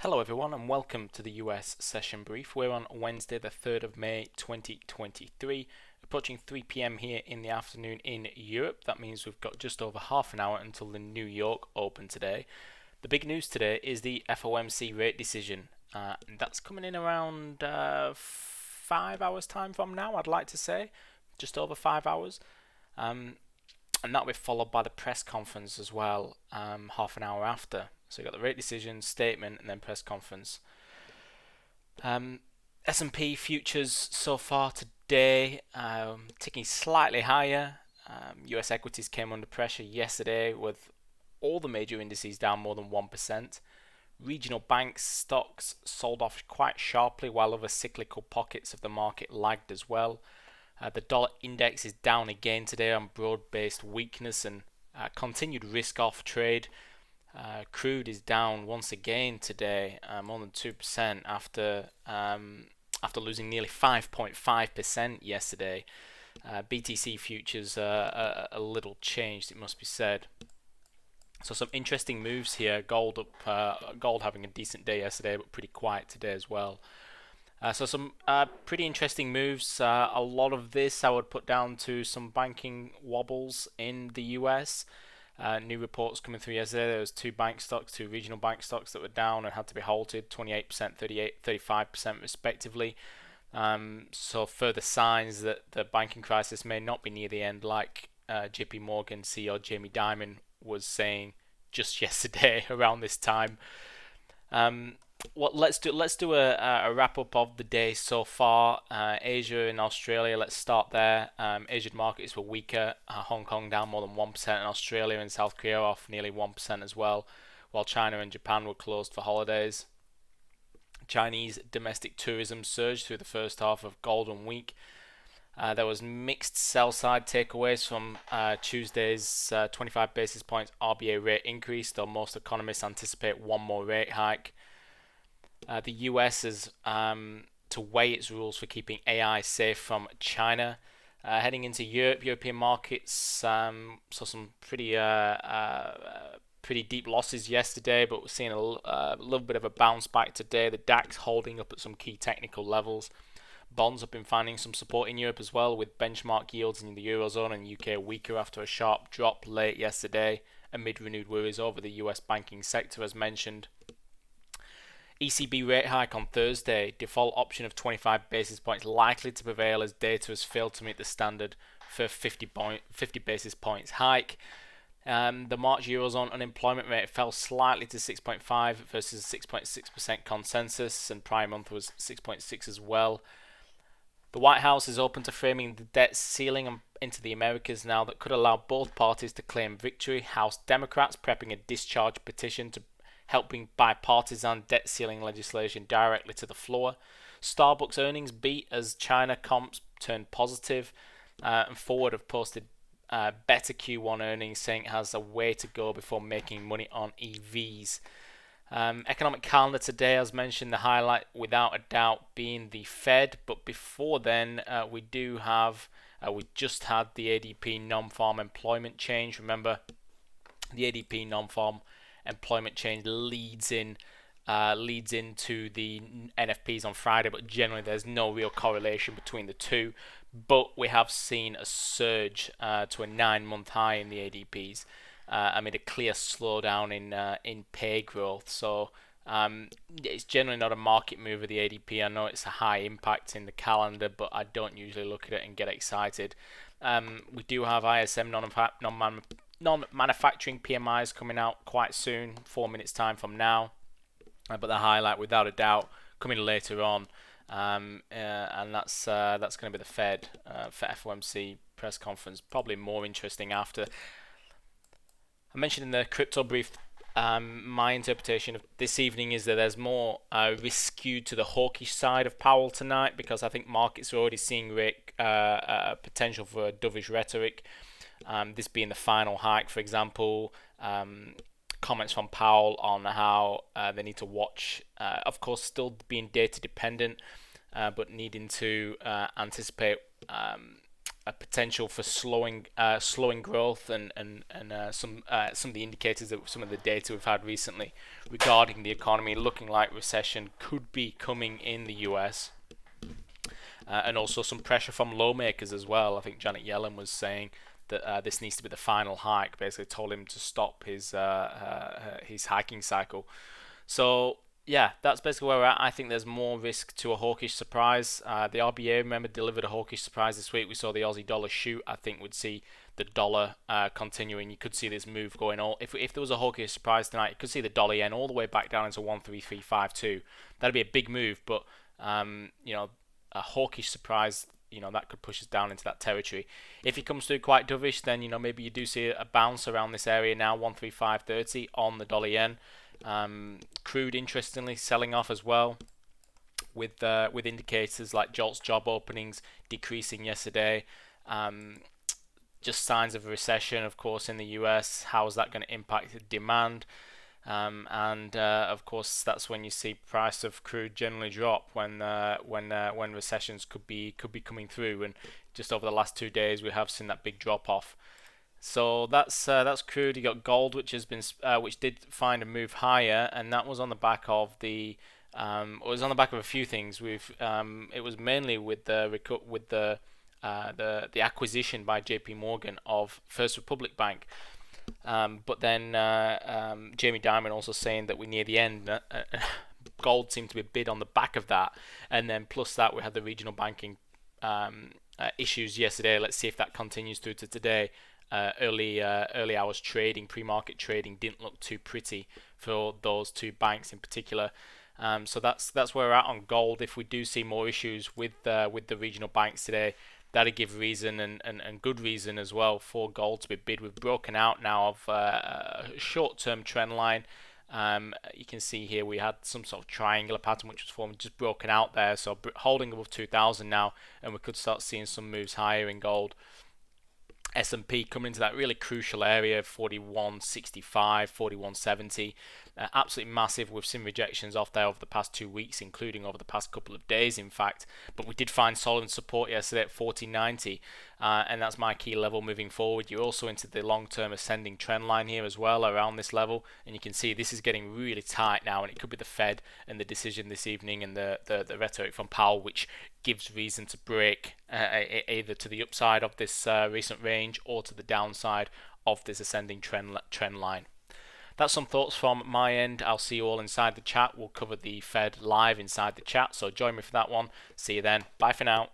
Hello everyone and welcome to the US Session Brief. We're on Wednesday the 3rd of May 2023, approaching 3 p.m. here in the afternoon in Europe. That means we've got just over half an hour until the New York Open today. The big news today is the FOMC rate decision. That's coming in around 5 hours time from now, I'd like to say, just over 5 hours. And that'll be followed by the press conference as well, half an hour after. So you've got the rate decision, statement, and then press conference. S&P futures so far today ticking slightly higher. US equities came under pressure yesterday with all the major indices down more than 1%. Regional banks stocks sold off quite sharply while other cyclical pockets of the market lagged as well. The dollar index is down again today on broad-based weakness and continued risk-off trade. Crude is down once again today, more than 2% after losing nearly 5.5% yesterday. BTC futures are a little changed, it must be said. So some interesting moves here. Gold having a decent day yesterday, but pretty quiet today as well. So some pretty interesting moves. A lot of this I would put down to some banking wobbles in the US. New reports coming through yesterday. There was two regional bank stocks that were down and had to be halted, 28%, 35% respectively. So further signs that the banking crisis may not be near the end, like JP Morgan CEO Jamie Dimon was saying just yesterday around this time. Let's do a wrap up of the day so far. Asia and Australia, let's start there. Asian markets were weaker. Hong Kong down more than 1%, and Australia and South Korea off nearly 1% as well, while China and Japan were closed for holidays. Chinese domestic tourism surged through the first half of Golden Week. There was mixed sell-side takeaways from Tuesday's 25 basis points RBA rate increase, though most economists anticipate one more rate hike. The US is to weigh its rules for keeping AI safe from China. Heading into Europe, European markets saw some pretty deep losses yesterday, but we're seeing a little bit of a bounce back today. The DAX holding up at some key technical levels. Bonds have been finding some support in Europe as well, with benchmark yields in the Eurozone and UK weaker after a sharp drop late yesterday amid renewed worries over the US banking sector, as mentioned. ECB rate hike on Thursday. Default option of 25 basis points likely to prevail as data has failed to meet the standard for 50 basis points hike. The March Eurozone unemployment rate fell slightly to 6.5 versus 6.6% consensus, and prior month was 6.6 as well. The White House is open to framing the debt ceiling into the Americas now that could allow both parties to claim victory. House Democrats prepping a discharge petition to helping bipartisan debt ceiling legislation directly to the floor. Starbucks earnings beat as China comps turned positive, and Ford have posted better Q1 earnings, saying it has a way to go before making money on EVs. Economic calendar today, as mentioned, the highlight without a doubt being the Fed, but before then we just had the ADP non-farm employment change. Remember, the ADP non-farm employment change leads into the NFPs on Friday, but generally there's no real correlation between the two. But we have seen a surge to a 9-month high in the ADPs amid a clear slowdown in pay growth. So it's generally not a market move of the ADP. I know it's a high impact in the calendar, but I don't usually look at it and get excited. We do have ISM non-manufacturing PMIs coming out quite soon, 4 minutes time from now. But the highlight, without a doubt, coming later on, and that's going to be the Fed for FOMC press conference. Probably more interesting after. I mentioned in the crypto brief, my interpretation of this evening is that there's more risk skewed to the hawkish side of Powell tonight, because I think markets are already seeing potential for a dovish rhetoric. This being the final hike, for example. Comments from Powell on how they need to watch, of course still being data dependent, but needing to anticipate a potential for slowing growth, and some of the indicators that some of the data we've had recently regarding the economy looking like recession could be coming in the US. And also some pressure from lawmakers as well. I think Janet Yellen was saying that this needs to be the final hike. Basically, told him to stop his hiking cycle. So yeah, that's basically where we're at. I think there's more risk to a hawkish surprise. The RBA, remember, delivered a hawkish surprise this week. We saw the Aussie dollar shoot. I think we'd see the dollar continuing. You could see this move going on. If there was a hawkish surprise tonight, you could see the dollar yen all the way back down into 13352. That'd be a big move, but a hawkish surprise, that could push us down into that territory. If it comes through quite dovish, then maybe you do see a bounce around this area now, 135.30 on the dollar yen. Crude, interestingly, selling off as well, with indicators like JOLTS job openings decreasing yesterday. Just signs of a recession, of course, in the US. How is that going to impact demand? And of course, that's when you see price of crude generally drop when recessions could be coming through. And just over the last 2 days, we have seen that big drop off. So that's crude. You got gold, which did find a move higher, and that was on the back of it was on the back of a few things. It was mainly with the acquisition by J.P. Morgan of First Republic Bank. But then Jamie Dimon also saying that we're near the end. Gold seemed to be a bid on the back of that, and then plus that we had the regional banking issues yesterday. Let's see if that continues through to today. Early hours trading, pre-market trading didn't look too pretty for those two banks in particular. So that's where we're at on gold. If we do see more issues with the regional banks today, that'd give reason and good reason as well for gold to be bid. We've broken out now of a short-term trend line. You can see here we had some sort of triangular pattern which was formed, just broken out there. So holding above 2,000 now, and we could start seeing some moves higher in gold. S&P coming into that really crucial area, 4165, 4170. Absolutely massive. We've seen rejections off there over the past 2 weeks, including over the past couple of days, in fact. But we did find solid support yesterday at 4090, and that's my key level moving forward. You're also into the long-term ascending trend line here as well, around this level, and you can see this is getting really tight now, and it could be the Fed and the decision this evening and the rhetoric from Powell, which gives reason to break either to the upside of this recent range or to the downside of this ascending trend line. That's some thoughts from my end. I'll see you all inside the chat. We'll cover the Fed live inside the chat, so join me for that one. See you then. Bye for now.